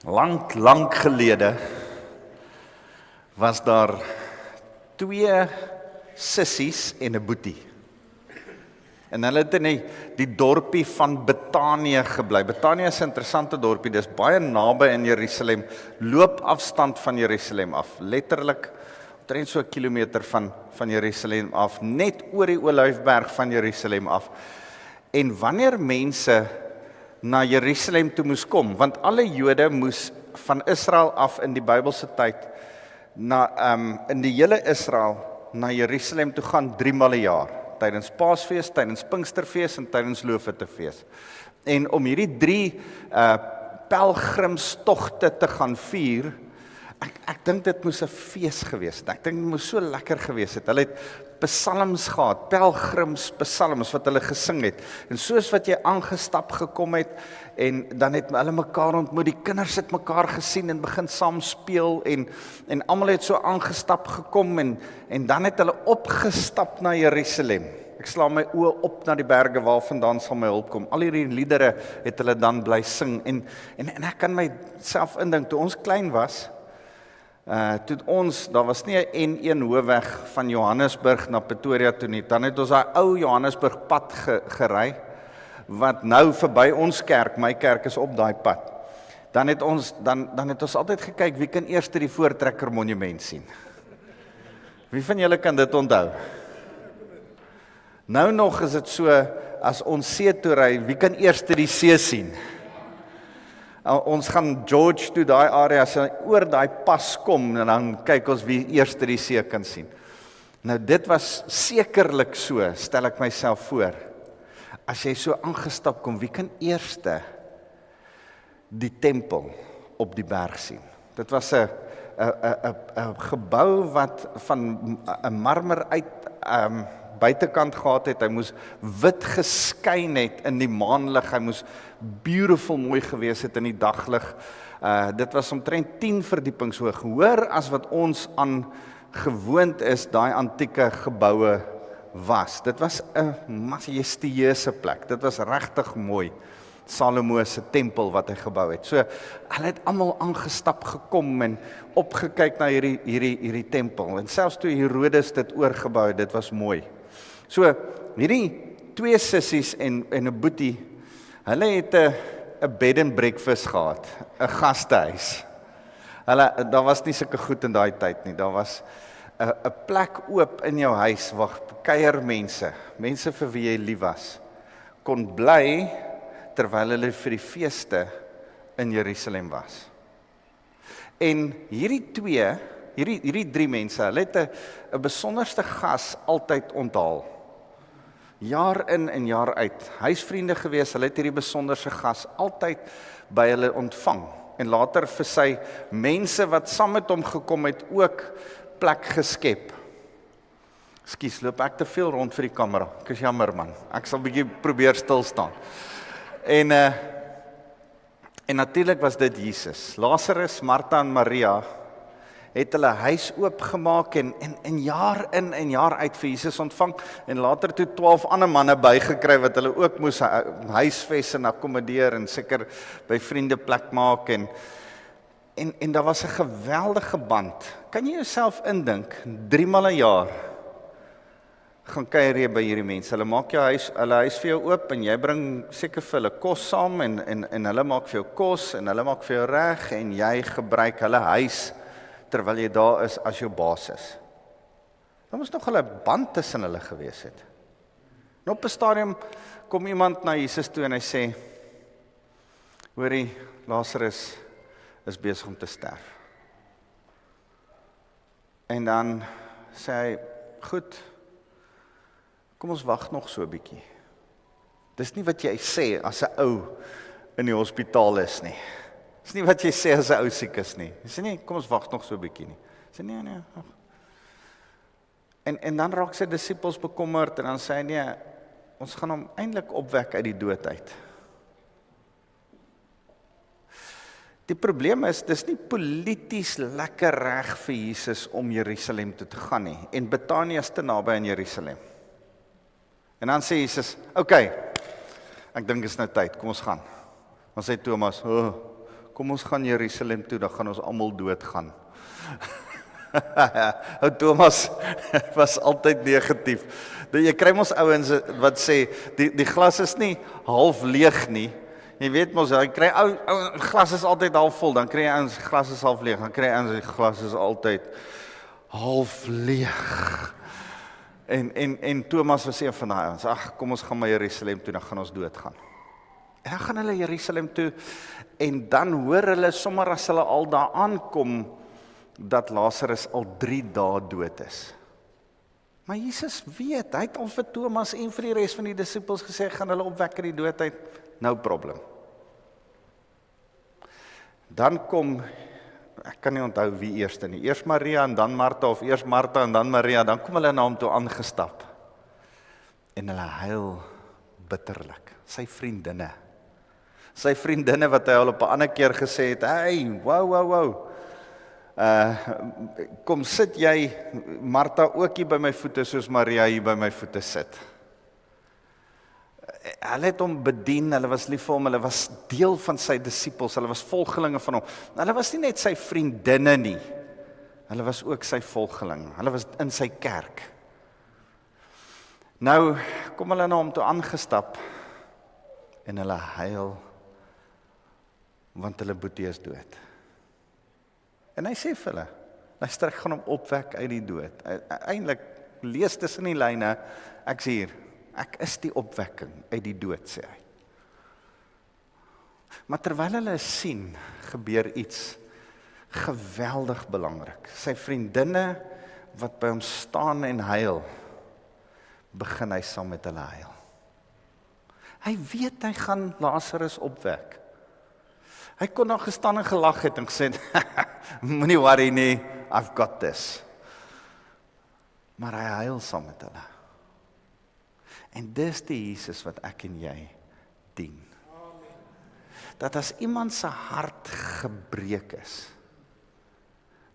Lang gelede was daar 2 sissies en 'n boetie. En hulle het in die dorpie van Betanië gebly. Betanië is 'n interessante dorpie, dis baie naby in Jerusalem, loopafstand van Jerusalem af. Letterlik omtrent so 'n kilometer van Jerusalem af, net oor die Olyfberg van Jerusalem af. En wanneer mense na Jerusalem toe moes kom, want alle Jode moes van Israel af in die Bybelse tyd in die hele Israel na Jerusalem toe gaan 3 maal 'n jaar, tydens Paasfees, tydens Pinksterfees en tydens Loofhuttefees. En om hierdie 3 pelgrimstogte te gaan vier, ek dink dit moes 'n fees gewees het. Ek dink dit moes so lekker gewees het. Hulle het psalms gehad, pelgrimspsalms wat hulle gesing het. En soos wat jy aangestap gekom het, en dan het hulle mekaar ontmoet, die kinders het mekaar gesien en begin saam speel, en almal het so aangestap gekom, en dan het hulle opgestap na Jerusalem. Ek slaan my oë op na die berge waarvandaan sal my hulp kom. Al hierdie liedere het hulle dan bly sing, en ek kan myself indink, toe ons klein was, daar was nie 'n N1 hoofweg van Johannesburg na Pretoria toe nie, dan het ons daai ou Johannesburg pad gery, wat nou verby ons kerk, my kerk is op daai pad. Dan het ons altyd gekyk, wie kan eers die Voortrekker monument sien? Wie van julle kan dit onthou? Nou nog is dit so, as ons see toe ry, wie kan eers die see sien? Ons gaan George toe, daai area, as oor daai pas kom, en dan kyk ons wie eers die see kan sien. Nou dit was sekerlik so, stel ek myself voor. As jy so aangestap kom, wie kan eerste die tempel op die berg sien? Dit was 'n gebou wat van 'n marmer uit buitekant gehad het. Hy moes wit geskyn het in die maanlig. Hy moes beautiful mooi gewees het in die daglig. Dit was omtrent 10 verdiepings hoog, hoër as wat ons aan gewoond is, daai antieke geboue was. Dit was 'n majestueuse plek. Dit was regtig mooi. Salomo se tempel wat hy gebou het. So, hulle het almal aangestap gekom en opgekyk na hierdie tempel. En selfs toe Herodes dit oorgebou het, dit was mooi. So, hierdie 2 sissies en 'n boetie, hulle het 'n bed and breakfast gehad, 'n gastehuis. Daar was nie sulke goed in daai tyd nie. Daar was 'n plek oop in jou huis waar kuier mense vir wie jy lief was, kon bly terwyl hulle vir die feeste in Jerusalem was. En hierdie 3 mense, hulle het 'n besonderste gas altyd onthaal. Jaar in en jaar uit, huisvriende gewees, hulle het hierdie besonderse gas altyd by hulle ontvang. En later vir sy mense wat saam met hom gekom het, ook plek geskep. Ekskuus, loop ek te veel rond vir die kamera? Ek is jammer man, ek sal bietjie probeer stil staan. En natuurlik was dit Jesus. Lazarus, Martha en Maria het hulle huis oopgemaak en jaar in en jaar uit vir Jesus ontvang, en later toe 12 ander manne bygekry wat hulle ook moes huisves en akkommodeer en seker by vriende plek maak, en daar was 'n geweldige band. Kan jy jouself indink, 3 maal 'n jaar gaan kuier jy by hierdie mense. Hulle maak jou hulle huis vir jou oop, en jy bring seker vir hulle kos saam, en hulle maak vir jou kos, en hulle maak vir jou reg, en jy gebruik hulle huis terwyl jy daar is as jou basis. Daar moes nog 'n band tussen hulle gewees het. En op 'n stadium kom iemand na Jesus toe en hy sê, hoorie, Lazarus is besig om te sterf. En dan sê hy, goed, kom ons wag nog so 'n bietjie. Dis nie wat jy sê as 'n ou in die hospitaal is nie. Dis nie wat jy sê as 'n ou siek is nie. Jy sê nie, kom ons wag nog so 'n bietjie nie. Jy sê nee. En dan raak sy disippels bekommerd, en dan sê hy, nee, ons gaan hom eintlik opwek uit die dood uit. Die probleem is, dis nie polities lekker reg vir Jesus om Jerusalem toe te gaan nie, en Betanië is te naby aan Jerusalem. En dan sê Jesus, okay, ek dink is nou tyd, kom ons gaan. Dan sê Thomas, kom ons gaan Jerusalem toe, dan gaan ons almal doodgaan. Ou Thomas was altyd negatief. Jy kry mos ouens wat sê, die glas is nie half leeg nie. Jy weet mos, jy kry glas is altyd half vol, dan kry jy ouens glas is half leeg, dan kry jy ouens glas is altyd half leeg. En Thomas was een van daai ouens, kom ons gaan maar Jerusalem toe, dan gaan ons doodgaan. En dan gaan hulle Jerusalem toe, en dan hoor hulle sommer as hulle al daar aankom, dat Lazarus al 3 dae dood is. Maar Jesus weet, hy het al vir Thomas en vir die res van die disippels gesê, gaan hulle opwek uit die dood uit, no problem. Dan kom, ek kan nie onthou wie eerste nie, eers Maria en dan Martha, of eers Martha en dan Maria, dan kom hulle na hom toe aangestap. En hulle huil bitterlik, sy vriendinne wat hy al op 'n ander keer gesê het, hey, wow, kom sit jy, Martha, ook hier by my voete, soos Maria hier by my voete sit. Hulle het hom bedien, hulle was lief vir hom, hulle was deel van sy disippels, hulle was volgelinge van hom. Hulle was nie net sy vriendinne nie, hulle was ook sy volgelinge, hulle was in sy kerk. Nou, kom hulle na hom toe aangestap, en hulle huil, want hulle boetie is dood. En hy sê vir hulle, luister, ek gaan hom opwek uit die dood. Eintlik, lees tussen die lyne, ek's hier, ek is die opwekking uit die dood, sê hy. Maar terwyl hulle sien, gebeur iets geweldig belangrik. Sy vriendinne, wat by hom staan en huil, begin hy saam met hulle huil. Hy weet hy gaan Lazarus opwek. Hy kon nog gestaan en gelag het en gesê, moenie worry nie, I've got this. Maar hy huil saam met hulle. En dis die Jesus wat ek en jy dien. Dat as iemand se hart gebreek is,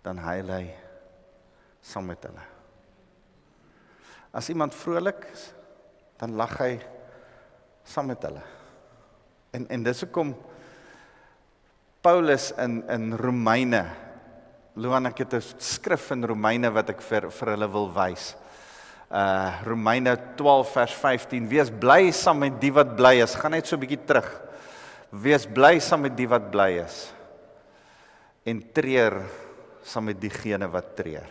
dan huil hy saam met hulle. As iemand vrolik is, dan lag hy saam met hulle. En dis hoekom Paulus in Romeine, Loan, ek het 'n skrif in Romeine wat ek vir hulle wil wys. Romeine 12 vers 15, wees bly saam met die wat bly is, gaan net so 'n bietjie terug. Wees bly saam met die wat bly is, en treur saam met diegene wat treur.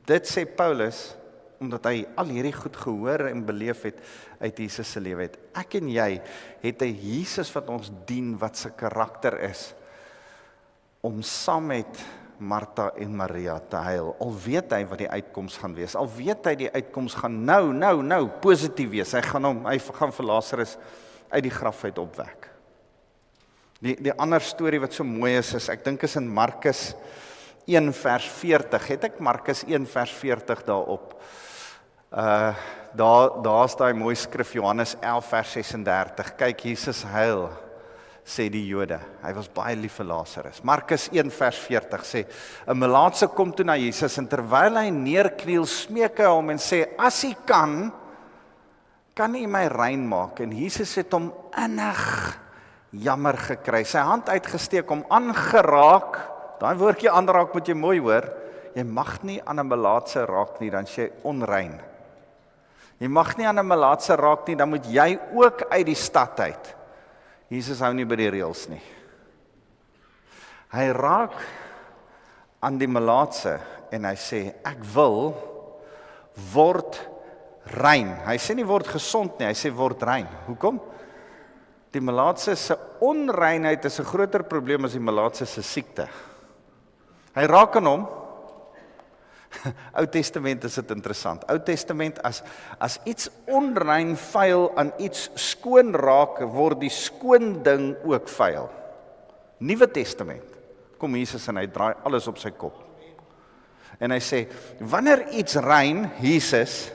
Dit sê Paulus, omdat hy al hierdie goed gehoor en beleef het uit Jesus se lewe het. Ek en jy het 'n Jesus wat ons dien, wat sy karakter is, om saam met Martha en Maria te huil. Al weet hy wat die uitkoms gaan wees. Al weet hy die uitkoms gaan nou positief wees. Hy gaan vir Lazarus uit die graf uit opwek. Die ander storie wat so mooi is ek dink is in Markus 1 vers 40. Het ek Markus 1 vers 40 daarop? Daar's daai mooi skrif, Johannes 11 vers 36. Kyk, Jesus huil, sê die Jode. Hy was baie lief vir Lazarus. Markus 1 vers 40 sê, 'n melaatse kom toe na Jesus, en terwyl hy neerkniel, smeek hy hom en sê, as hy kan hy my rein maak. En Jesus het hom innig jammer gekry. Sy hand uitgesteek, hom aangeraak. Daai woordjie aanraak moet jy mooi hoor. Jy mag nie aan 'n melaatse raak nie, dan is jy onrein. Jy mag nie aan 'n melaatse raak nie, dan moet jy ook uit die stad uit. Jesus hou nie by die reëls nie. Hy raak aan die melaatse en hy sê, ek wil word rein. Hy sê nie word gesond nie, hy sê word rein. Hoekom? Die melaatse se onreinheid is 'n groter probleem as die melaatse se siekte. Hy raak aan hom. Ou Testament is dit interessant. Ou Testament, as iets onrein vuil aan iets skoon raak, word die skoon ding ook vuil. Nuwe Testament, kom Jesus en hy draai alles op sy kop. En hy sê, wanneer iets rein, Jesus,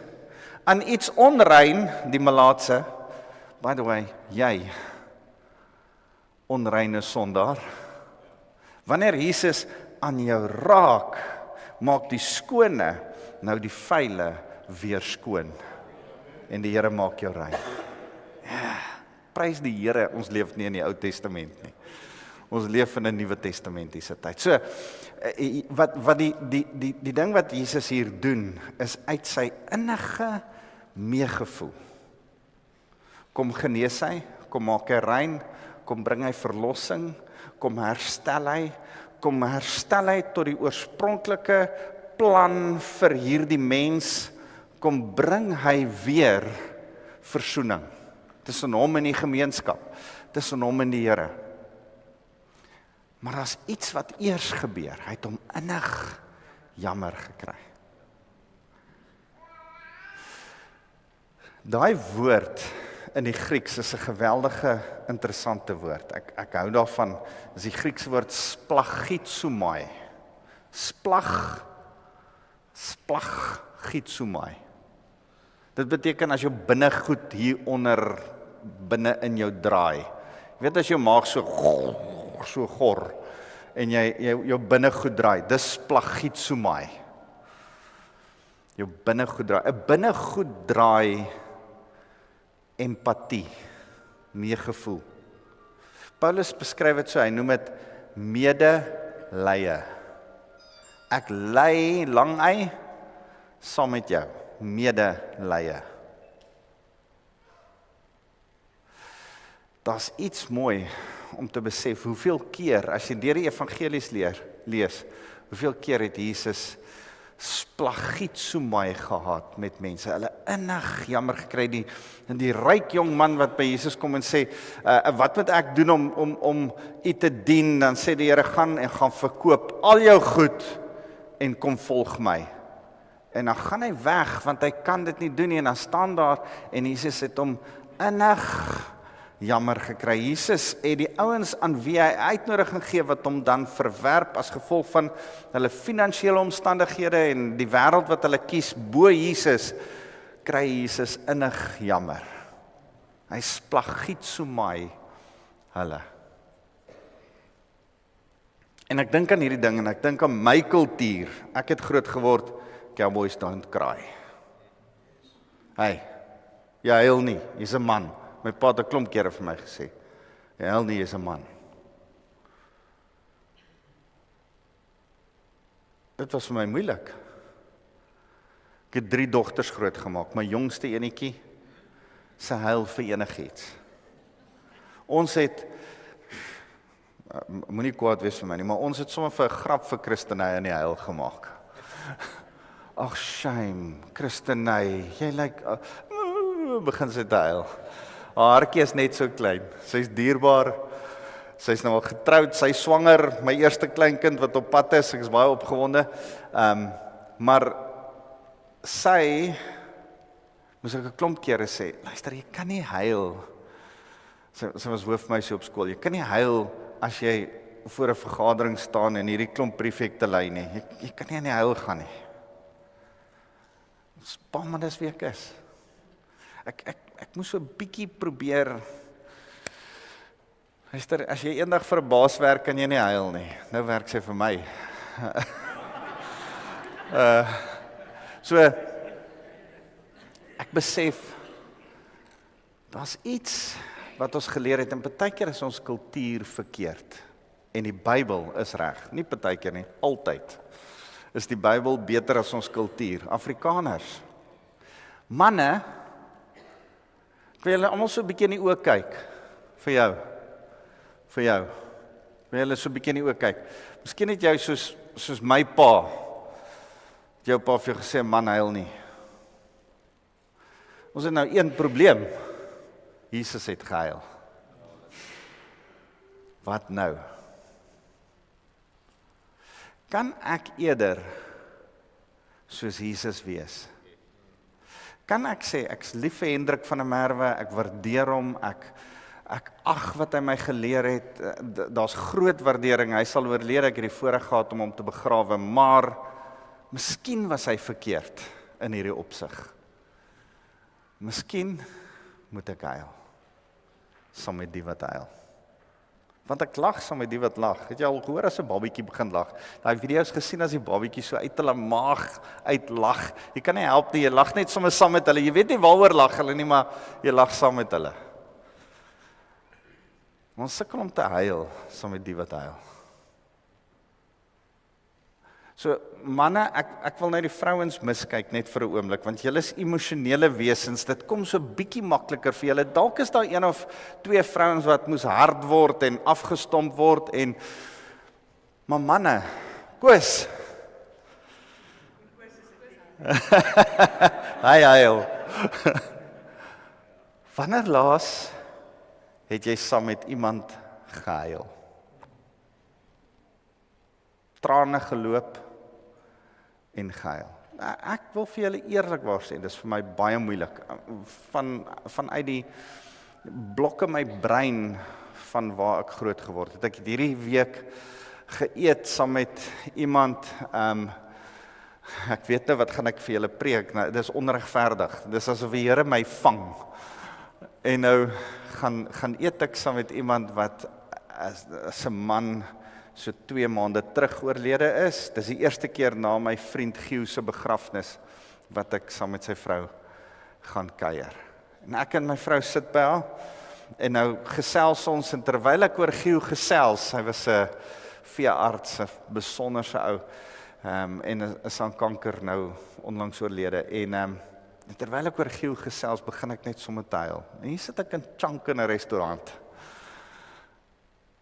aan iets onrein, die melaatse, by the way, jy, onreine sondaar, wanneer Jesus aan jou raak, maak die skone, nou die vuile weer skoon. En die Here maak jou rein. Ja, prys die Here, ons leef nie in die Ou Testament nie. Ons leef in 'n Nuwe Testamentiese tyd. So, wat die ding wat Jesus hier doen, is uit sy innige meegevoel. Kom genees hy, kom maak hy rein, kom bring hy verlossing, kom herstel hy tot die oorspronklike plan vir hierdie mens, kom bring hy weer versoening tussen hom en die gemeenskap, tussen hom en die Here. Maar daar's iets wat eers gebeur, hy het hom innig jammer gekry. Daai woord in die Grieks is 'n geweldige interessante woord. Ek hou daarvan, is die Griekse woord splagitsomai. Splagitsomai. Dit beteken as jou binnegoed hieronder binne in jou draai. Jy weet as jou maag so gor en jou binnegoed draai, dis splagitsomai. Jou binnegoed draai. 'n Binnegoed draai empatie, meegevoel. Paulus beskryf dit so, hy noem dit medelye. Ek ly lang ei saam met jou, medelye. Daar's iets mooi om te besef, hoeveel keer, as jy deur die evangelies lees, hoeveel keer het Jesus splagitsomai gehad met mense, hulle innig jammer gekry, die ryk jong man wat by Jesus kom en sê, wat moet ek doen om u te dien, dan sê die Here, gaan verkoop al jou goed en kom volg my. En dan gaan hy weg, want hy kan dit nie doen nie, en dan staan daar, en Jesus het hom innig jammer gekry. Jesus het die ouens aan wie hy uitnodiging gee, wat hom dan verwerp as gevolg van hulle finansiële omstandighede en die wêreld wat hulle kies bo Jesus, kry Jesus innig jammer. Hy splagitsomai hulle. En ek dink aan hierdie ding, en ek dink aan my kultuur. Ek het groot geword, cowboys don't cry. Hey, jy huil nie, jy's 'n man. My pa het 'n klomp kere vir my gesê, jy huil nie, jy's 'n man. Dit was vir my moeilik. Ek het 3 dogters grootgemaak, my jongste enetjie, sy huil vir enigiets. Ons het, moenie kwaad wees vir my nie, maar ons het sommer vir 'n grap vir Christenay in die huil gemaak. Ag, shame, Christenay, jy lyk, begin sy te huil. Haar hartjie is net so klein, sy's dierbaar, sy's nou al getroud, sy's swanger, my eerste kleinkind wat op pad is, ek is baie opgewonde, maar sy, moes ek 'n klomp kere sê, luister, jy kan nie huil, sy was hoofmeisie op skool, jy kan nie huil as jy voor 'n vergadering staan en hierdie klomp prefekte lei nie, jy kan nie aan die huil gaan nie. Spannendes week is. Ek moes so 'n bietjie probeer. Luister, as jy eendag vir 'n baas werk, kan jy nie huil nie. Nou werk sy vir my. So ek besef daar's iets wat ons geleer het en partykeer is ons kultuur verkeerd en die Bybel is reg. Nie partykeer nie, altyd. Is die Bybel beter as ons kultuur. Afrikaners. Manne, ek wil julle almal so 'n bietjie in die oë kyk, vir jou, ek wil julle so 'n bietjie in die oë kyk, miskien het jy soos my pa, het jou pa vir jou gesê, man huil nie, ons het nou een probleem, Jesus het gehuil, wat nou? Kan ek eerder soos Jesus wees? Kan ek sê, ek's lief vir Hendrik van der Merwe, ek waardeer hom, ek ag wat hy my geleer het, daar's groot waardering, hy sal oorlede, ek het die voorreg gehad om hom te begrawe, maar miskien was hy verkeerd in hierdie opsig. Miskien moet ek huil, saam met die wat huil. Want ek lag saam met die wat lag. Het jy al gehoor as 'n babietjie begin lag? Daai video's gesien as die babietjie so uit hulle maag uitlag. Jy kan nie help nie, jy lag net sommer saam met hulle. Jy weet nie waaroor lag hulle nie, maar jy lag saam met hulle. Ons sukkel om te huil saam met die wat huil. So manne, ek wil net die vrouens miskyk net vir 'n oomblik, want julle is emosionele wesens, dit kom so bietjie makliker vir julle. Dalk is daar een of twee vrouens wat moes hard word en afgestomp word maar manne, Koos. Hy huil. Wanneer laas het jy saam met iemand gehuil? Trane geloop en gehuil. Ek wil vir julle eerlikwaar sê, dis vir my baie moeilik. Vanuit die blokke in my brein van waar ek groot geword het. Ek het hierdie week geëet saam met iemand, ek weet nou wat gaan ek vir julle preek, nou, dit is onregverdig, dit is asof die Here my vang, en nou gaan eet ek saam met iemand wat as 'n man so 2 maande terug oorlede is. Dis die eerste keer na my vriend Gieu se begrafnis wat ek saam met sy vrou gaan kuier. En ek en my vrou sit by haar en nou gesels ons, en terwyl ek oor Gieu gesels, hy was 'n veearts, 'n besonderse ou, en is aan kanker nou onlangs oorlede, en terwyl ek oor Gieu gesels, begin ek net sommer te huil. En hier sit ek in Chunk in 'n restaurant,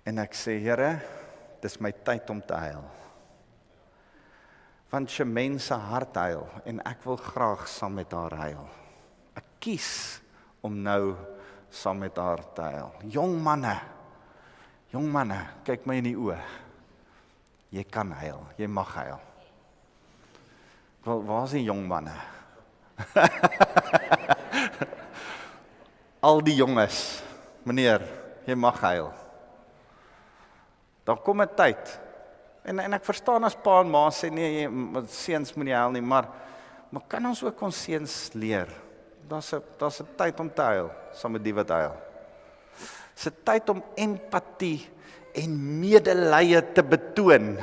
en ek sê, Here, dis my tyd om te huil. Want Shemaine se hart huil, en ek wil graag saam met haar huil. Ek kies om nou saam met haar te huil. Jong manne, kyk my in die oë. Jy kan huil, jy mag huil. Wel, waar is die jong manne? Al die jonges, meneer, jy mag huil. Daar kom 'n tyd, en ek verstaan as pa en ma sê, nee, seuns moenie huil nie, maar kan ons ook ons seuns leer, daar's 'n tyd om te huil, saam met die wat huil. Dis 'n tyd om empatie en medelee te betoon,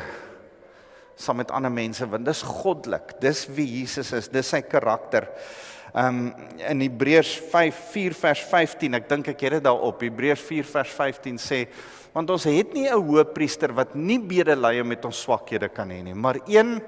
saam met ander mense, want dis goddelik, dis wie Jesus is, dis sy karakter. In Hebreërs 4 vers 15, ek dink ek het dit daarop, Hebreërs 4 vers 15 sê, want ons het nie 'n hoëpriester wat nie medelee met ons swakhede kan hê nie, maar een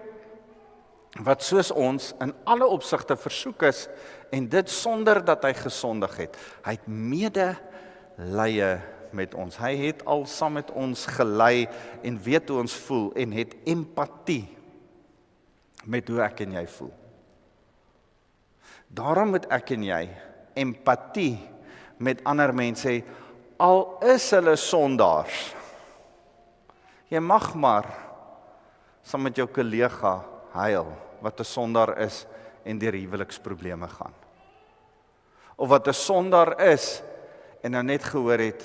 wat soos ons in alle opsigte versoek is, en dit sonder dat hy gesondig het. Hy het medelee met ons. Hy het al saam met ons gelei en weet hoe ons voel en het empatie met hoe ek en jy voel. Daarom moet ek en jy empatie met ander mense hê, al is hulle sondaars. Jy mag maar saam met jou kollega huil wat 'n sondaar is en deur huweliksprobleme gaan. Of wat 'n sondaar is en nou net gehoor het,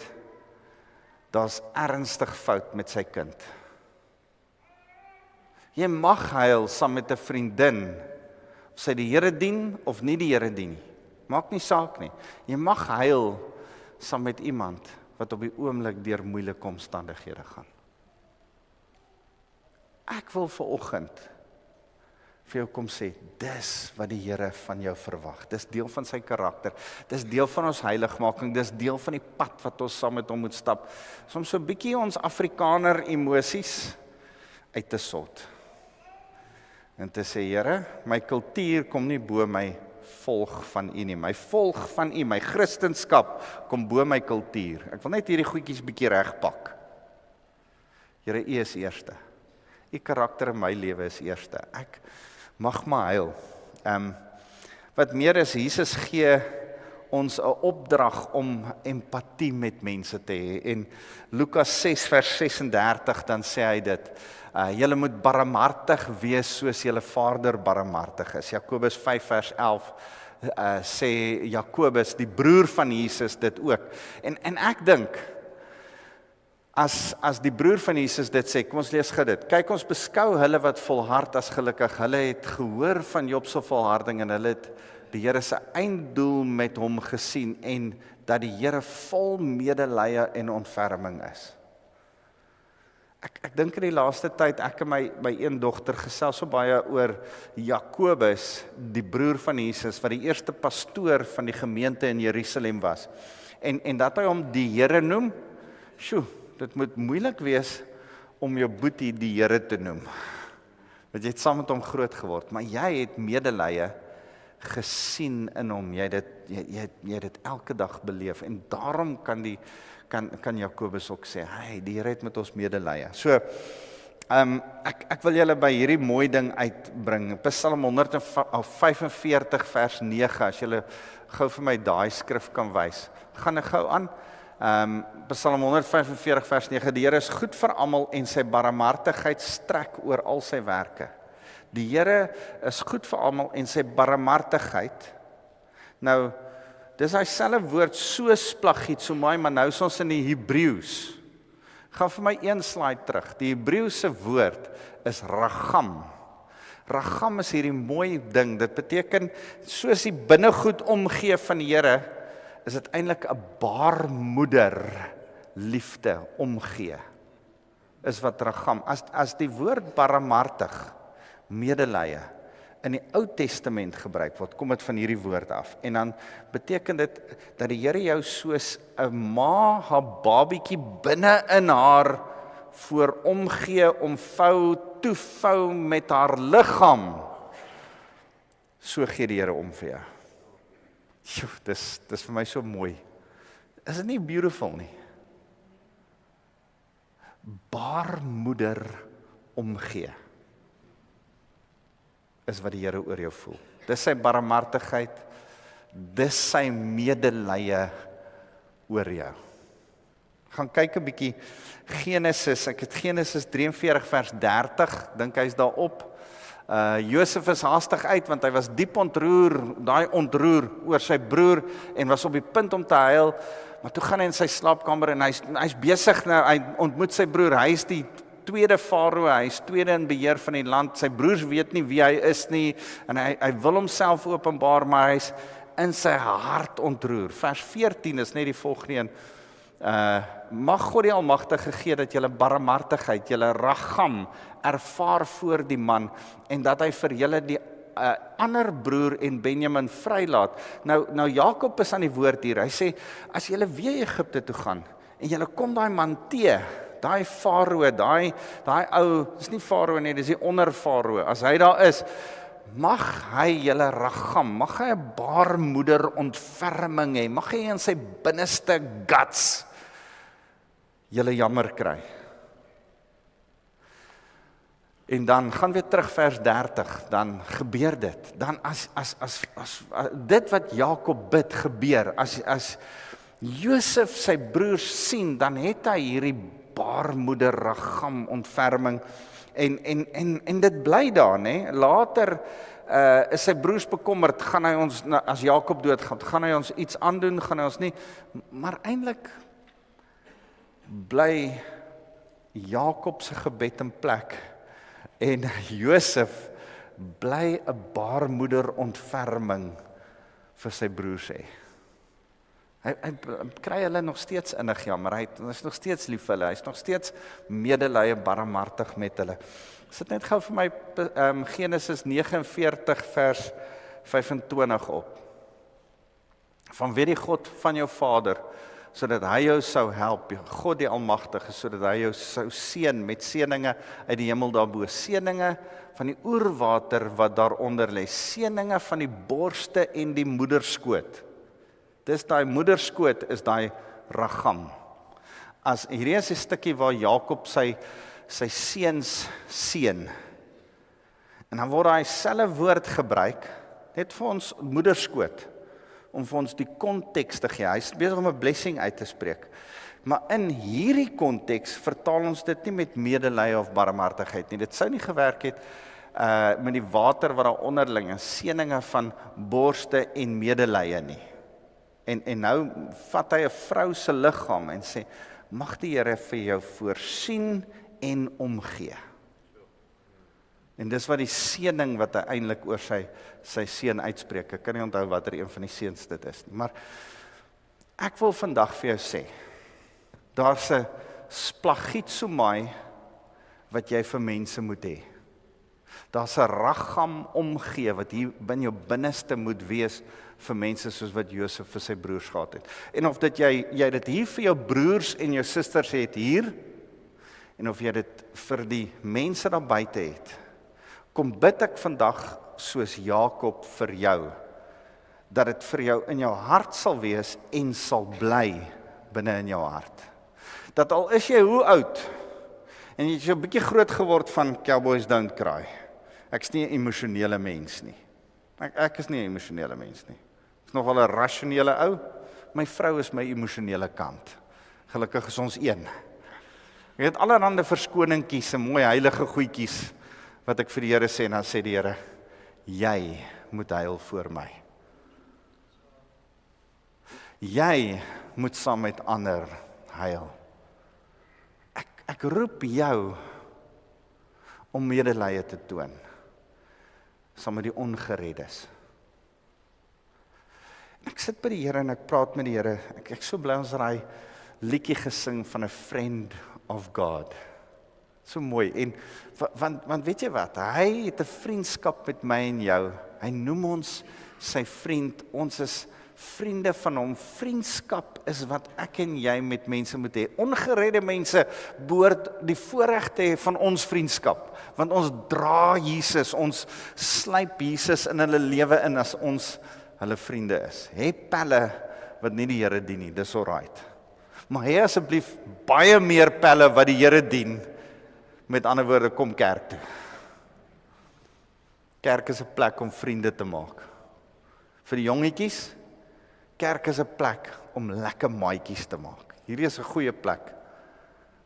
daar's ernstig fout met sy kind. Jy mag huil saam met 'n vriendin, of sy die Here dien of nie die Here dien nie. Maak nie saak nie. Jy mag huil saam met iemand wat op die oomblik deur moeilike omstandighede gaan. Ek wil vanoggend vir jou kom sê, dis wat die Here van jou verwag. Dis deel van sy karakter. Dis deel van ons heiligmaking. Dis deel van die pad wat ons saam met hom moet stap. Soms so 'n bietjie ons Afrikaner emosies uit te sort. En te sê, Here, my kultuur kom nie bo my volg van U nie. My volg van U, my Christendom kom bo my kultuur. Ek wil net hierdie goedjies bietjie regpak. Here, U is eerste. U karakter in my lewe is eerste. Ek mag maar huil. Wat meer is, Jesus gee ons 'n opdrag om empatie met mense te hê. En Lukas 6 vers 36 dan sê hy dit. Julle moet barmhartig wees soos julle Vader barmhartig is. Jakobus 5 vers 11 sê Jakobus, die broer van Jesus, dit ook. En ek dink, as die broer van Jesus dit sê, kom ons lees gou dit. Kyk, ons beskou hulle wat volhard as gelukkig. Hulle het gehoor van Job se volharding en hulle het die Here se einddoel met hom gesien en dat die Here vol medelee en ontferming is. Ek dink in die laaste tyd, ek en my een dogter gesels so baie oor Jakobus, die broer van Jesus, wat die eerste pastoor van die gemeente in Jerusalem was. En dat hy hom die Here noem, Sjoe, dit moet moeilik wees om jou boetie die Here te noem. Want jy het saam met hom groot geword, maar jy het medelee gesien in hom. Jy het dit elke dag beleef en daarom kan Jakobus ook sê, hey, die Here het met ons medelee. So, ek wil julle by hierdie mooi ding uitbring. Psalm 145 vers 9, as julle gou vir my daai skrif kan wys. Gaan ek gou aan. Psalm 145 vers 9, die Here is goed vir almal en sy barmhartigheid strek oor al sy werke. Die Here is goed vir almal en sy barmhartigheid. Nou, dis hy selfe woord so splagietsomai, maar nou is ons in die Hebreëus. Gaan vir my een slide terug. Die Hebreëse woord is ragam. Ragam is hierdie mooi ding. Dit beteken, soos die binnegoed omgee van die Here, is dit eintlik 'n baarmoeder liefde omgee. Is wat ragam. As die woord barmhartig, medelee, in die Ou Testament gebruik word, kom dit van hierdie woord af. En dan beteken dit dat die Here jou soos 'n ma haar babietjie binne in haar voor omgee, omvou, toevou met haar liggaam. So gee die Here om vir jou. Sjoe, dis vir my so mooi. Is dit nie beautiful nie? Baarmoeder omgee is wat die Here oor jou voel. Dis sy barmhartigheid, dis sy medelee oor jou. Gaan kyk 'n bietjie Genesis, ek het Genesis 43 vers 30, dink hy's daarop. Josef is haastig uit, want hy was diep ontroer oor sy broer, en was op die punt om te huil, maar toe gaan hy in sy slaapkamer, en hy's besig nou, hy ontmoet sy broer, hy is die tweede farao, hy is tweede in beheer van die land, sy broers weet nie wie hy is nie, en hy wil homself openbaar, maar hy's in sy hart ontroer. Vers 14 is net die volgende een, mag God die Almagtige gee dat julle barmhartigheid, julle ragam ervaar voor die man, en dat hy vir julle die ander broer en Benjamin vrylaat. Nou Jakob is aan die woord hier, hy sê, as julle weer Egipte toe gaan, en julle kom daai man teë, daai farao, daai ou, dis nie farao nie, dis die onder farao, as hy daar is, mag hy julle ragam, mag hy 'n baarmoeder ontferming hê, mag hy in sy binneste guts julle jammer kry. En dan gaan weer terug vers 30, dan gebeur dit. Dan as dit wat Jakob bid gebeur, as Josef sy broers sien, dan het hy hierdie baarmoeder ragam ontferming, en dit bly daar, né? Later is sy broers bekommerd, gaan hy ons, as Jakob doodgaan, gaan hy ons iets aandoen, gaan hy ons nie, maar eintlik bly Jakob se gebed in plek, en Josef bly 'n baarmoeder ontferming vir sy broers hê. Hy kry hulle nog steeds innig jammer, hy is nog steeds lief vir hulle, hy is nog steeds medelee barmhartig met hulle. Sit net gou vir my Genesis 49 vers 25 op. Van weet die God van jou vader, sodat hy jou sou help, God die Almagtige, sodat hy jou sou seën met seëninge uit die hemel daarbo, seëninge van die oerwater wat daaronder lê, seëninge van die borste en die moederskoot. Dis daai moederskoot, is daai ragam. As hierdie is 'n stukkie waar Jakob sy seuns seën. En dan word daai selfe woord gebruik, net vir ons moederskoot, om vir ons die konteks te gee. Hy is besig om 'n blessing uit te spreek. Maar in hierdie konteks vertaal ons dit nie met medelee of barmhartigheid nie. Dit sou nie gewerk het met die water wat daar onderling is, seëninge van borste en medelee nie. En nou vat hy 'n vrou se liggaam en sê, mag die Here vir jou voorsien en omgee. En dis wat die seëning wat hy eintlik oor sy seun uitspreek. Ek kan nie onthou watter een van die seuns dit is nie, maar ek wil vandag vir jou sê, daar's 'n splagietsomai wat jy vir mense moet hê. Daar's 'n raggam omgee wat hier binne jou binneste moet wees vir mense soos wat Josef vir sy broers gehad het. En of dit jy dit hier vir jou broers en jou susters het hier, en of jy dit vir die mense daar buite het, kom bid ek vandag soos Jakob vir jou, dat dit vir jou in jou hart sal wees en sal bly binne in jou hart. Dat al is jy hoe oud, en jy het so 'n bietjie groot geword van Cowboys Don't Cry. Ek is nie 'n emosionele mens nie. Ek is nie 'n emosionele mens nie. Ek is nogal 'n rasionele ou. My vrou is my emosionele kant. Gelukkig is ons een. Ek het allerhande verskoningkies en mooi heilige goedjies wat ek vir die Here sê, en dan sê die Here, jy moet huil voor my. Jy moet saam met ander huil. Ek roep jou om medelee te toon saam met die ongereddes. Ek sit by die Here en ek praat met die Here. Ek so bly ons raai liedjie gesing van 'n friend of God. So mooi. En want weet jy wat? Hy het 'n vriendskap met my en jou. Hy noem ons sy vriend. Ons is vriende van hom. Vriendskap is wat ek en jy met mense moet hê. Ongeredde mense behoort die voorreg te hê van ons vriendskap. Want ons dra Jesus, ons slyp Jesus in hulle lewe in as ons hulle vriende is. Hê pelle wat nie die Here dien nie, dis alright. Maar hê asseblief baie meer pelle wat die Here dien. Met ander woorde, kom kerk toe. Kerk is 'n plek om vriende te maak. Vir die jongetjies, kerk is 'n plek om lekker maatjies te maak. Hierdie is 'n goeie plek.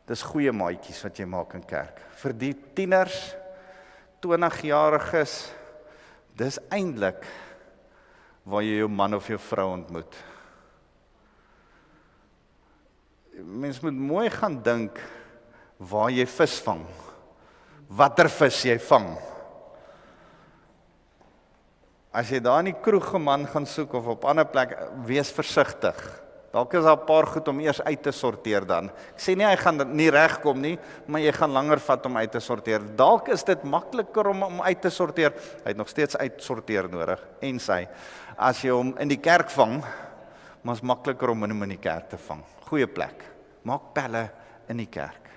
Dis goeie maatjies wat jy maak in kerk. Vir die tieners, 20-jariges, dis eintlik waar jy jou man of jou vrou ontmoet. Mens moet mooi gaan dink waar jy vis vang. Watter vis jy vang. As jy daar in die kroeg 'n man gaan soek of op ander plek, wees versigtig. Dalk is daar 'n paar goed om eers uit te sorteer dan. Ek sê nie hy gaan nie regkom nie, maar jy gaan langer vat om uit te sorteer. Dalk is dit makliker om uit te sorteer. Hy het nog steeds uitsorteer nodig en sy as jy hom in die kerk vang, maar is makliker om hom in die kerk te vang. Goeie plek. Maak pelle in die kerk.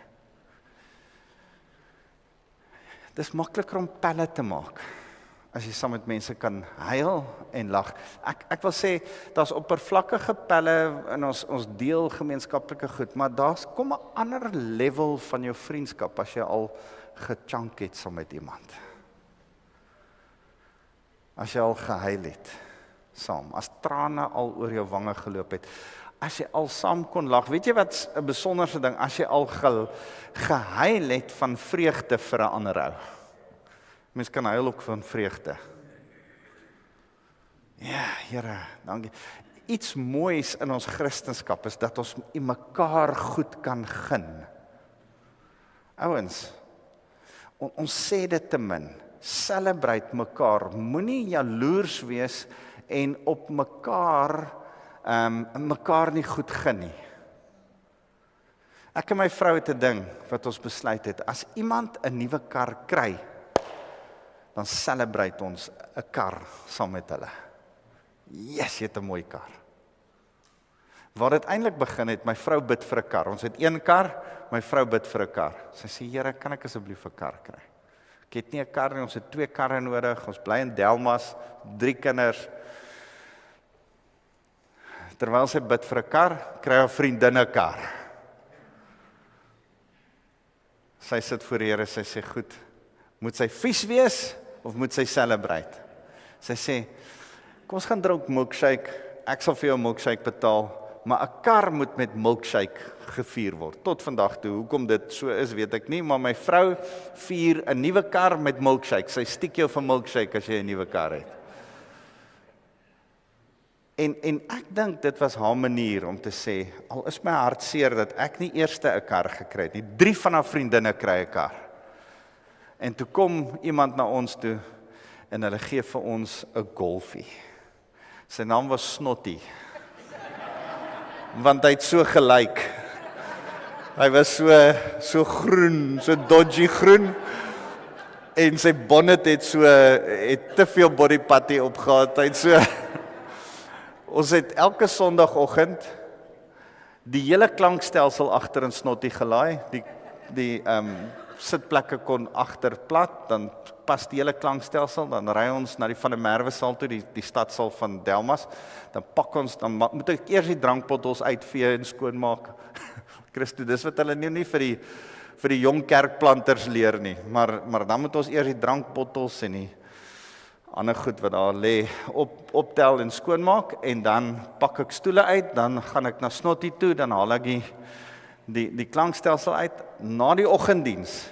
Dis makliker om pelle te maak as jy saam met mense kan huil en lag. Ek wil sê, daar's oppervlakkige pelle en ons deel gemeenskaplike goed, maar daar's kom 'n ander level van jou vriendskap as jy al gechunk het saam met iemand. As jy al gehuil het saam, as trane al oor jou wange geloop het, as jy al saam kon lag. Weet jy wat 'n besonderse ding, as jy al gehuil het van vreugde vir 'n ander ou. Mens kan huil ook van vreugde. Ja, Here, dankie. Iets moois in ons Christendom is dat ons mekaar goed kan gun. Ouens, ons sê dit te min. Celebrate mekaar. Moenie jaloers wees en op mekaar nie goed gun nie. Ek en my vrou het 'n ding wat ons besluit het. As iemand 'n nuwe kar kry, dan celebrate ons 'n kar saam met hulle. Yes, jy het 'n mooi kar. Waar dit eintlik begin het, my vrou bid vir 'n kar. Ons het 1 kar, my vrou bid vir 'n kar. Sy sê, Here, kan ek asseblief 'n kar kry? Ek het nie 'n kar nie, ons het 2 karre nodig. Ons bly in Delmas, 3 kinders. Terwyl sy bid vir 'n kar, kry haar vriendin 'n kar. Sy sit voor die Here, sy sê, goed, moet sy vies wees of moet sy celebrate? Sy sê, kom ons gaan drink milkshake, ek sal vir jou milkshake betaal, maar 'n kar moet met milkshake gevier word. Tot vandag toe, hoekom dit so is, weet ek nie, maar my vrou vier 'n nuwe kar met milkshake. Sy stiek jou vir milkshake as jy 'n nuwe kar het. En ek dink dit was haar manier om te sê, al is my hart seer dat ek nie eerste 'n kar gekry het nie, 3 van haar vriendinne kry 'n kar. En toe kom iemand na ons toe, en hulle gee vir ons 'n Golfie. Sy naam was Snotty, want hy het so gelyk. Hy was so groen, so dodgy groen. En sy bonnet het te veel body putty opgehad. Hy het so ons het elke Sondagoggend die hele klankstelsel agter in Snotty gelaai. Die sitplekke kon agter plat, dan pas die hele klankstelsel, dan ry ons na die Van der Merwe saal toe, die stadsaal van Delmas. Dan pak ons, dan moet ek eers die drankbottels uitvee en skoonmaak. Christo, dis wat hulle nie vir die jong kerkplanters leer nie, maar dan moet ons eers die drankbottels en die ander goed wat daar lê optel en skoonmaak, en dan pak ek stoele uit, dan gaan ek na Snotty toe, dan haal ek die klankstelsel uit, na die oggenddiens.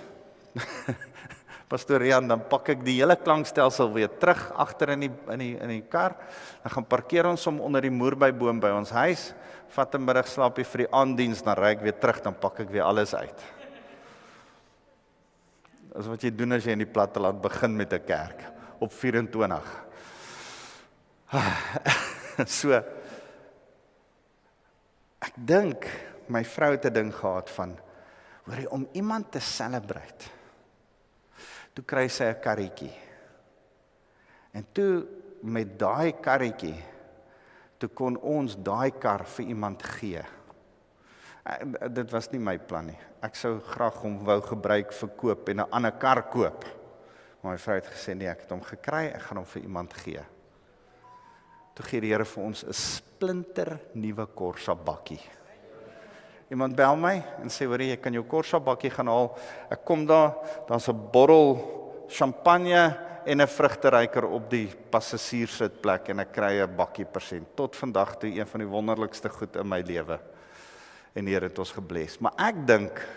Pastoor Rian, dan pak ek die hele klankstelsel weer terug agter in die kar, dan gaan parkeer ons om onder die moerbeiboom by ons huis, vat 'n middagslaapie vir die aanddiens, dan ry ek weer terug, dan pak ek weer alles uit. Dis wat jy doen as jy in die platteland begin met 'n kerk op 24. So, ek dink my vrou het 'n ding gehad van, hoorie, om iemand te celebrate. Toe kry sy 'n karretjie. En toe met daai karretjie, toe kon ons daai kar vir iemand gee. Dit was nie my plan nie. Ek sou graag hom wou gebruik vir koop en 'n ander kar koop. Maar my vrou het gesê, nee, ek het hom gekry, ek gaan hom vir iemand gee. Toe gee die Here vir ons 'n splinter nuwe Corsa bakkie. Iemand bel my en sê, hoorie, jy kan jou Corsa bakkie gaan haal. Ek kom daar's 'n bottel champagne en 'n vrugteryker op die passasierssitplek en ek kry 'n bakkie persent. Tot vandag toe een van die wonderlikste goed in my lewe. En die Here het ons gebless. Maar ek dink,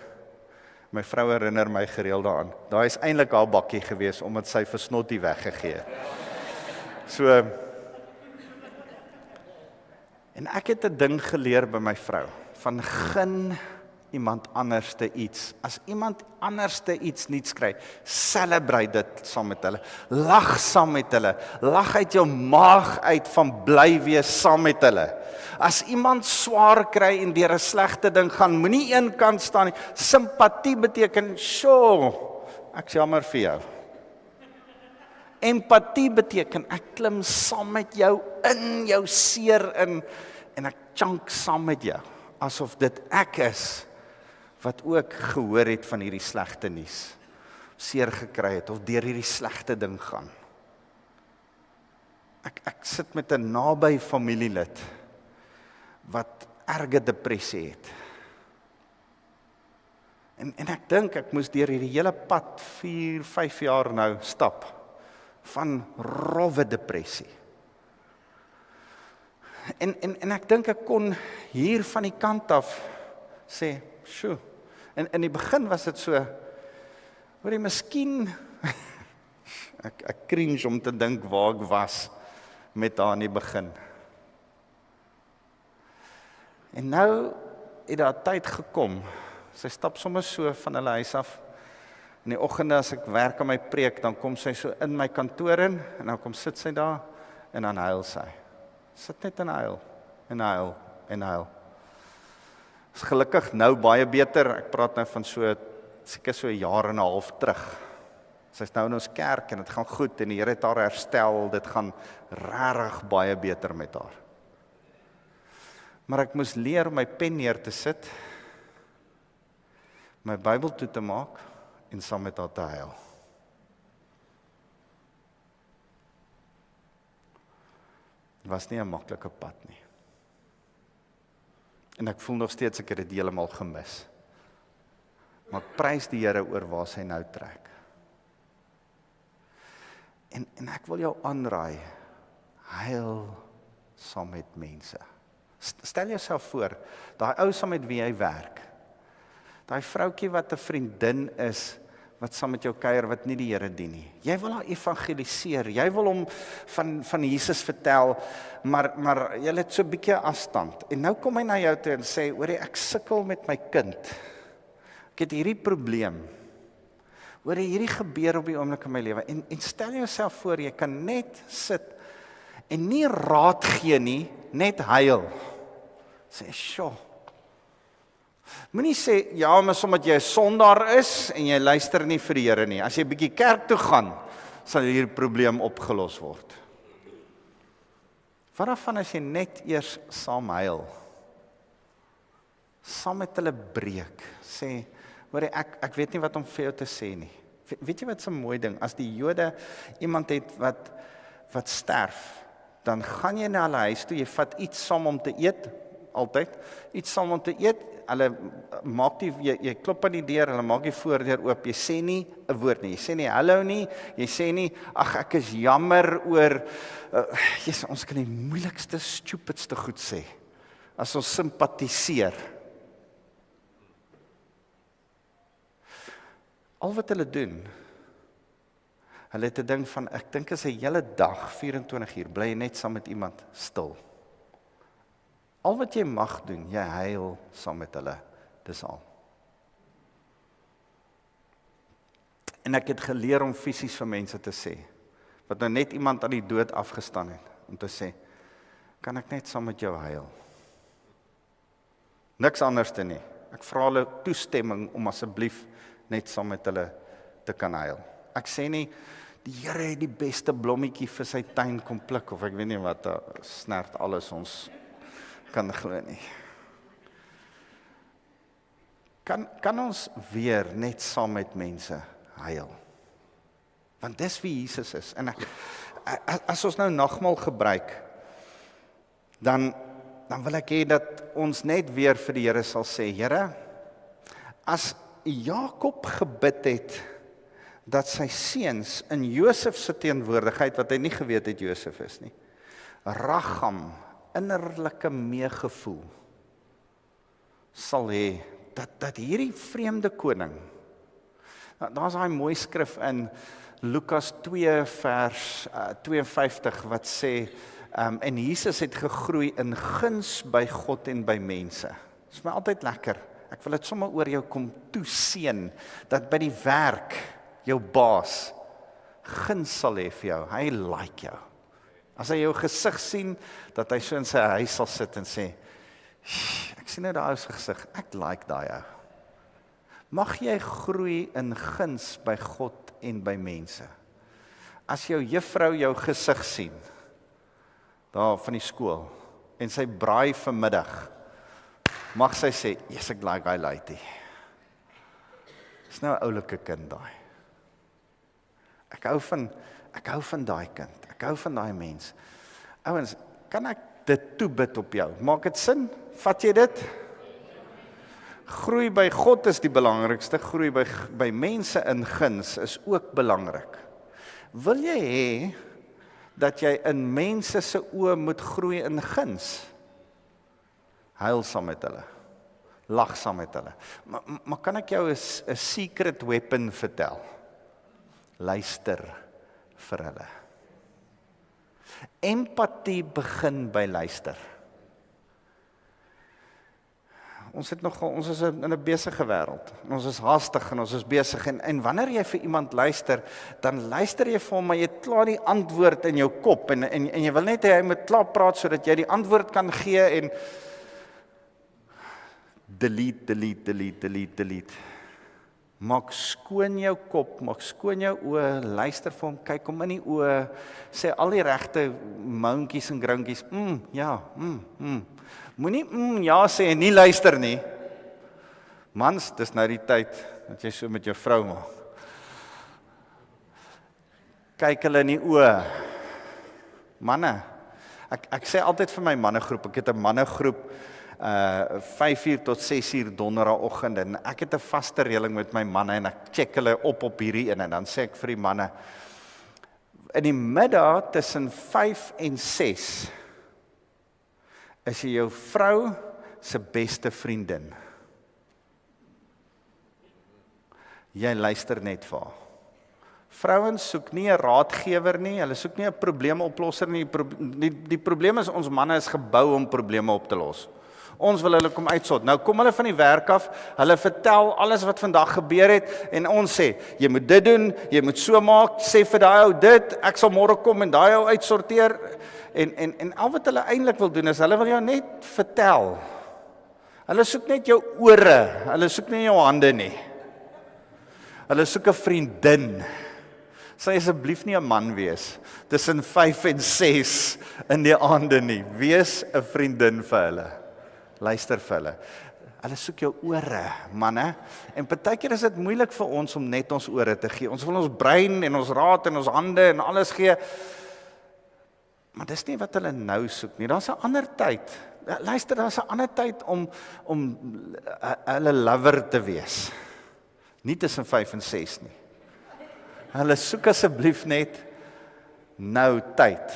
my vrou herinner my gereeld daaraan, daai is eintlik haar bakkie gewees, omdat sy vir Snotty weggegee het. So, en ek het 'n ding geleer by my vrou, van gun iemand anderste iets. As iemand anderste iets niets kry, celebrate dit saam met hulle. Lag saam met hulle. Lag uit jou maag uit van bly wees saam met hulle. As iemand swaar kry en deur 'n slegte ding gaan, moenie een kant staan nie. Simpatie beteken, sjoe, ek's jammer vir jou. Empatie beteken, ek klim saam met jou in jou seer in, en ek chunk saam met jou, asof dit ek is, wat ook gehoor het van hierdie slegte nuus, seer gekry het, of deur hierdie slegte ding gaan. Ek sit met 'n naby familielid, wat erge depressie het. En ek dink, ek moes deur hierdie hele pad 4-5 jaar nou stap, van rowwe depressie. En ek dink ek kon hier van die kant af sê, sjoe, en in die begin was dit so, hoorie, miskien, ek cringe om te dink waar ek was met haar in die begin. En nou het daar tyd gekom, sy stap sommer so van hulle huis af, in die oggende as ek werk aan my preek, dan kom sy so in my kantoor in, en dan kom sit sy daar, en dan huil sy. Sit net en huil, en huil, en huil. Is gelukkig nou baie beter, ek praat nou van seker so 'n jaar en 'n half terug. Sy is nou in ons kerk, en dit gaan goed, en die Here het haar herstel, dit gaan regtig baie beter met haar. Maar ek moes leer om my pen neer te sit, my Bybel toe te maak, en saam met haar te huil. Dit was nie 'n maklike pad nie. En ek voel nog steeds ek het dit heeltemal gemis. Maar ek prys die Here oor waar sy nou trek. En ek wil jou aanraai, huil saam met mense. Stel jouself voor, daai ou saam met wie jy werk, daai vroutjie wat 'n vriendin is, wat saam met jou kuier, wat nie die Here dien nie. Jy wil haar evangeliseer, jy wil hom van Jesus vertel, maar jy het so 'n bietjie afstand. En nou kom hy na jou toe en sê, hoorie, ek sukkel met my kind. Ek het hierdie probleem. Hoorie, hierdie gebeur op die oomblik in my lewe. En stel jouself voor, jy kan net sit en nie raad gee nie, net huil. Sê, sjoe. Moenie sê, ja, maar sommer jy 'n sondaar is en jy luister nie vir die Here nie. As jy 'n bietjie kerk toe gaan, sal hierdie probleem opgelos word. Wat daarvan as jy net eers saam huil? Saam met hulle breek, sê, hoor ek weet nie wat om vir jou te sê nie. Weet jy wat 'n mooi ding, as die Jode iemand het wat sterf, dan gaan jy na hulle huis toe, jy vat iets saam om te eet, altyd, iets saam om te eet, hulle maak jy klop aan die deur, hulle maak die voordeur oop, jy sê nie 'n woord nie, jy sê nie hallo nie, jy sê nie, ag ek is jammer oor, ons kan die moeilikste, stupidste goed sê, as ons simpatiseer. Al wat hulle doen, hulle het 'n ding van, ek dink is 'n hele dag, 24 uur, bly jy net saam met iemand stil. Al wat jy mag doen, jy huil saam met hulle, dis al. En ek het geleer om fisies vir mense te sê, wat nou net iemand aan die dood afgestaan het, om te sê, kan ek net saam met jou huil? Niks anders te nie. Ek vra hulle toestemming om asseblief net saam met hulle te kan huil. Ek sê nie, die Here het die beste blommetjie vir sy tuin kom pluk, of ek weet nie wat, snert alles ons kan glo nie. Kan ons weer net saam met mense huil? Want dis wie Jesus is. En as ons nou nagmaal gebruik, dan wil ek hê dat ons net weer vir die Here sal sê, Here, as Jakob gebid het, dat sy seuns in Josef se teenwoordigheid, wat hy nie geweet het Josef is nie, Racham, innerlike meegevoel, sal hê, dat hierdie vreemde koning, daar's daai mooi skrif in Lukas 2 vers 52, wat sê, en Jesus het gegroei in guns by God en by mense. Dit is my altyd lekker, ek wil dit sommer oor jou kom toeseën, dat by die werk, jou baas, guns sal hê vir jou, hy like jou. As hy jou gesig sien, dat hy so in sy huis sal sit en sê, ek sien nou daai ou se gesig, ek like daai ou. Mag jy groei in guns by God en by mense. As jou juffrou jou gesig sien, daar van die skool, en sy braai vanmiddag, mag sy sê, yes, ek like hy lady. Dis nou 'n oulike kind daai. Ek hou van daai kind, ek hou van daai mens. Ouens, kan ek dit toebid op jou? Maak dit sin? Vat jy dit? Groei by God is die belangrikste, groei by mense in guns is ook belangrik. Wil jy hê dat jy in mense se oë moet groei in guns? Huil saam met hulle, lag saam met hulle. Maar kan ek jou 'n secret weapon vertel? Luister vir hulle. Empatie begin by luister. Ons is in 'n besige wêreld. Ons is haastig en ons is besig en wanneer jy vir iemand luister, dan luister jy vir hom, maar jy het klaar die antwoord in jou kop en jy wil net hê hy moet klaar praat sodat jy die antwoord kan gee en delete. Maak skoon jou kop, maak skoon jou oë, luister vir hom, kyk hom in die oë, sê al die regte mountjies en grinkies, ja, moenie ja sê en nie luister nie. Mans, dis nou die tyd dat jy so met jou vrou maak. Kyk hulle in die oë. Manne, ek sê altyd vir my mannegroep, ek het 'n mannegroep 5:00 tot 6:00 donderdagoggend en ek het 'n vaste reëling met my manne en ek check hulle op hierdie een en dan sê ek vir die manne in die middag tussen 5 en 6 is jy jou vrou se beste vriendin. Jy luister net vir haar. Vrouens soek nie 'n raadgewer nie, hulle soek nie 'n probleemoplosser nie. Die probleem is ons manne is gebou om probleme op te los. Ons wil hulle kom uitsort. Nou kom hulle van die werk af, hulle vertel alles wat vandag gebeur het en ons sê, jy moet dit doen, jy moet so maak, sê vir daai ou dit, ek sal môre kom en daai ou uitsorteer. En al wat hulle eintlik wil doen is, hulle wil jou net vertel. Hulle soek net jou ore, hulle soek nie jou hande nie. Hulle soek 'n vriendin. Sy asseblief nie 'n man wees tussen 5 en 6 in die aande nie. Wees 'n vriendin vir hulle. Luister vir hulle. Hulle soek jou ore, manne. En partykeer is dit moeilik vir ons om net ons ore te gee. Ons wil ons brein en ons raad en ons hande en alles gee. Maar dis nie wat hulle nou soek nie. Daar's 'n ander tyd. Luister, daar's 'n ander tyd om hulle lover te wees. Nie tussen 5 en 6 nie. Hulle soek asseblief net nou tyd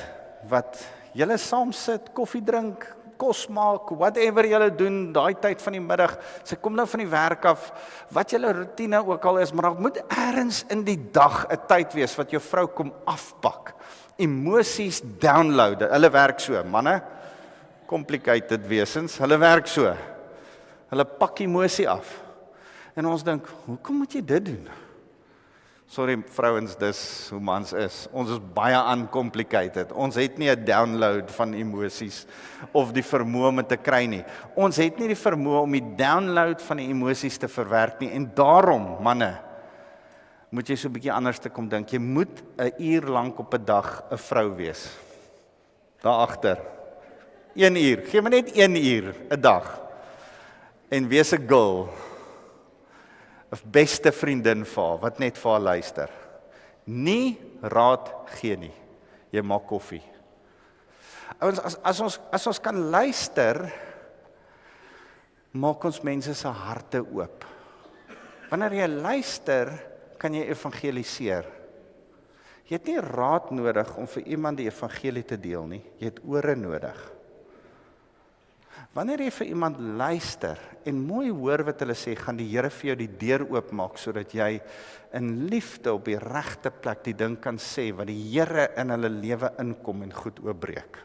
wat julle saam sit, koffie drink, kos maak, whatever julle doen, daai tyd van die middag. Sy kom nou van die werk af, wat julle roetine ook al is, maar daar moet ergens in die dag 'n tyd wees wat jou vrou kom afpak. Emosies download. Hulle werk so, manne. Complicated wesens, hulle werk so. Hulle pak emosie af. En ons dink, hoekom moet jy dit doen? Sorry vrouens, dis hoe mans is. Ons is baie uncomplicated. Ons het nie 'n download van emosies of die vermoë om dit te kry nie. Ons het nie die vermoë om die download van die emosies te verwerk nie. En daarom, manne, moet jy so 'n bietjie anders te kom dink. Jy moet 'n uur lank op 'n dag 'n vrou wees. Daar agter. 1 uur. Gee my net 1 uur 'n dag. En wees 'n girl. 'n beste vriendin vir haar, wat net vir haar luister. Nie raad gee nie. Jy maak koffie. As ons kan luister, maak ons mense se harte oop. Wanneer jy luister, kan jy evangeliseer. Jy het nie raad nodig om vir iemand die evangelie te deel nie. Jy het ore nodig. Wanneer jy vir iemand luister en mooi hoor wat hulle sê, gaan die Here vir jou die deur oopmaak sodat jy in liefde op die regte plek die ding kan sê wat die Here in hulle lewe inkom en goed oopbreek.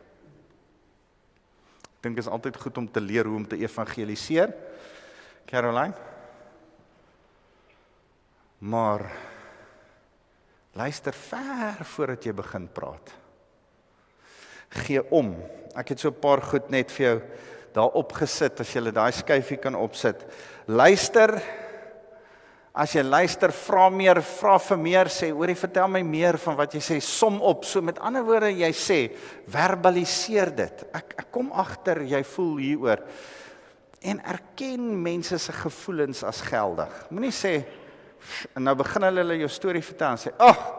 Ek dink dit is altyd goed om te leer hoe om te evangeliseer. Caroline? Maar luister ver voordat jy begin praat. Gee om. Ek het so 'n paar goed net vir jou daar opgesit, as jy daai skyfie kan opsit. Luister, as jy luister, vra meer, vra vir meer, sê, hoorie, vertel my meer van wat jy sê, som op, so met ander woorde, jy sê, verbaliseer dit, ek kom agter, jy voel hieroor, en erken mense se gevoelens as geldig, moenie sê, en nou begin hulle jou storie vertel, en sê,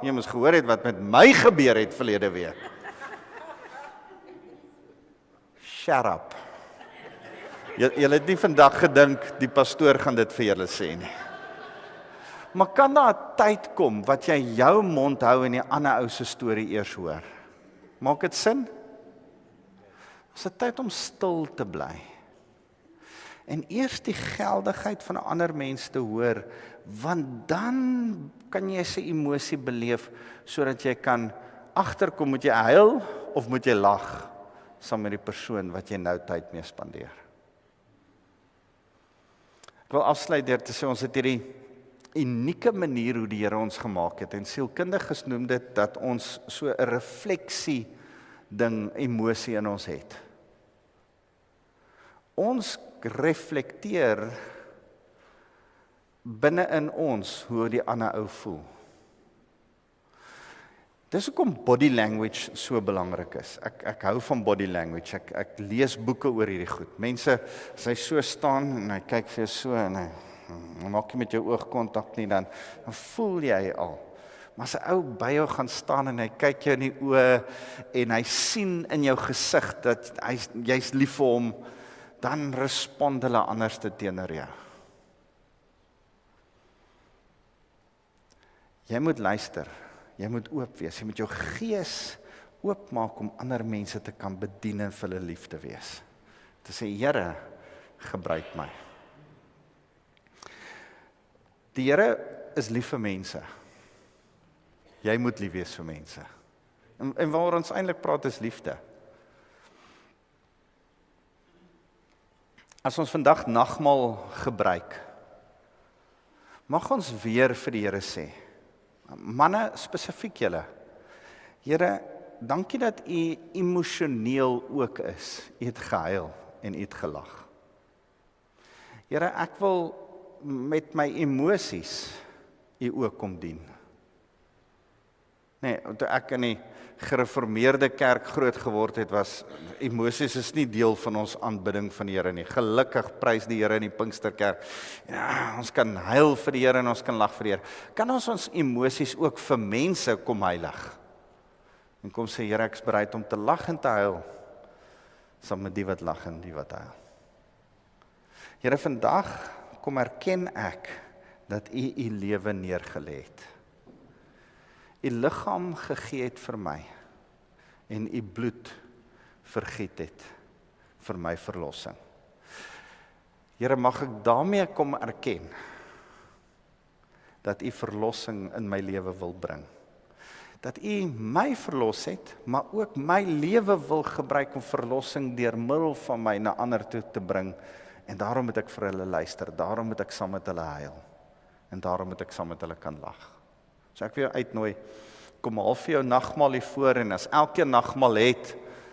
jy moes gehoor het wat met my gebeur het verlede week. Shut up. Julle het nie vandag gedink, die pastoor gaan dit vir julle sê nie. Maar kan daar 'n tyd kom, wat jy jou mond hou en die ander ou se storie eers hoor? Maak dit sin? Is dit tyd om stil te bly? En eers die geldigheid van 'n ander mens te hoor, want dan kan jy sy emosie beleef, sodat jy kan agterkom, moet jy huil, of moet jy lag, saam met die persoon wat jy nou tyd mee spandeer. Ek wil afsluit deur te sê, ons het hierdie unieke manier hoe die Here ons gemaak het, en sielkundiges noem dit dat ons so 'n refleksie ding, emosie in ons het. Ons reflekteer binne in ons hoe die ander ou voel. Dis hoekom body language so belangrik is. Ek hou van body language. Ek lees boeke oor hierdie goed. Mense, as hy so staan en hy kyk vir jou so en hy maak nie met jou oogkontak nie, dan voel jy al. Maar as 'n ou by jou gaan staan en hy kyk jou in die oë en hy sien in jou gesig dat jy's lief vir hom, dan respond hulle anders teenoor jou. Jy moet luister. Jy moet oop wees, jy moet jou gees oopmaak om ander mense te kan bedien en vir hulle lief te wees. Te sê, Here, gebruik my. Die Here is lief vir mense. Jy moet lief wees vir mense. En waaroor ons eintlik praat is liefde. As ons vandag nagmaal gebruik, mag ons weer vir die Here sê, manne, spesifiek julle, Here, dankie dat u emosioneel ook is. U het gehuil en u het gelag. Here, ek wil met my emosies U ook kom dien. Nee, toe ek in die gereformeerde kerk groot geword het, was emosies is nie deel van ons aanbidding van die Here nie. Gelukkig prys die Here in die Pinksterkerk. Ja, ons kan huil vir die Here en ons kan lag vir die Here. Kan ons emosies ook vir mense kom heilig? En kom sê, Here, ek is bereid om te lag en te huil, saam met die wat lag en die wat huil. Here, vandag kom erken ek dat U U lewe neergelê het. U liggaam gegee het vir my en U bloed vergiet het vir my verlossing. Here, mag ek daarmee kom erken dat U verlossing in my lewe wil bring. Dat U my verlos het, maar ook my lewe wil gebruik om verlossing deur middel van my na ander toe te bring. En daarom moet ek vir hulle luister, daarom moet ek saam met hulle huil. En daarom moet ek saam met hulle kan lag. So ek wil jou uitnooi, kom haal vir jou nagmaal hier voor, en as elkeen nagmaal het,